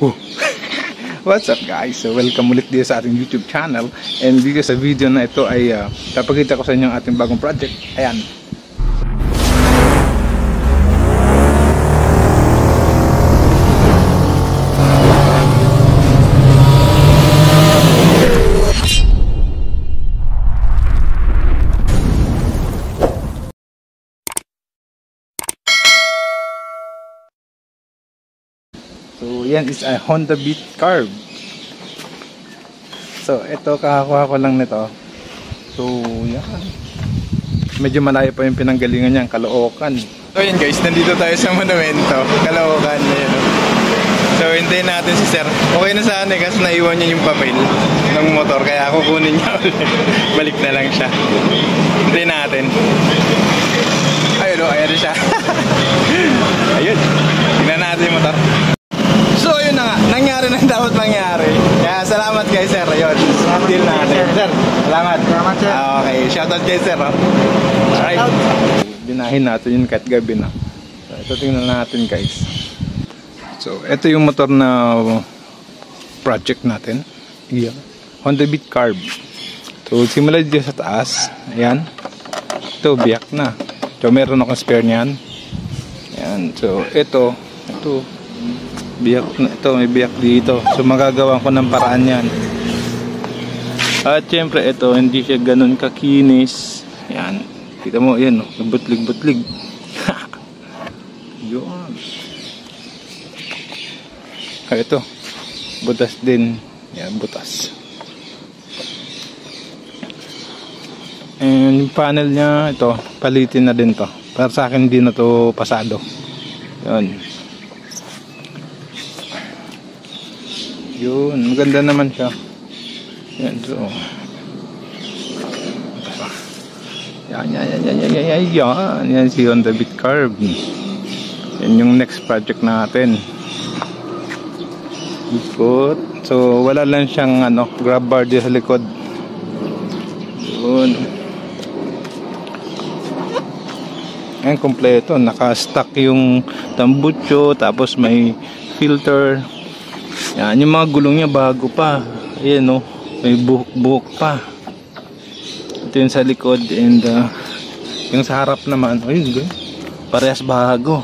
Oh. What's up guys? So welcome ulit dito sa ating YouTube channel. And dito sa video na ito ay papakita ko sa inyo ang ating bagong project. Ayan. So, yan is a Honda Beat Carb. So, ito, kakakuha ko lang nito. So, yan. Medyo malayo pa yung pinanggalingan niyan, Caloocan. So, yan guys, nandito tayo sa monumento, Caloocan. Yan. So, hintayin natin si sir. Okay na sana kasi naiwan niya yung papel ng motor, kaya kukunin niya ulit. Balik na lang siya. Hintayin natin. Ayun o, ayun siya. Ayun. Tingnan natin yung motor. So yun na nga, nangyari na dapat mangyari. Kaya salamat kay sir. Yun, deal natin. Sir, salamat. Salamat sir. Okay, shoutout kay sir. Alright. Binahin natin yun kahit gabi na. So ito tingnan natin guys. So ito yung motor na project natin. Yeah. Honda Beat Carb. So simula dito sa taas. Ayan. Ito, biyak na. So meron akong spare niyan. Ayan. So ito biyak na ito, may biyak dito. So magagawa ko ng paraan yan. At syempre ito, hindi siya ganun kakinis. Yan, kita mo yan, butlig-butlig. Yun. Ito, butas din. Yan, butas. And yung panel niya, ito, palitin na din to. Para sa akin hindi na to pasado. Yun. Yun, maganda naman siya. Yan, so. Yan si Honda Beat Carb. Yan yung next project natin. Ikot. So, wala lang siyang grab bar dito sa likod. Yun. Yan, kompleto. Naka-stack yung tambucho, tapos may filter. Yan, yung mga gulong niya bago pa. Ayan o, may buhok-buhok pa. Ito yung sa likod and yung sa harap naman, ayun, parehas bago.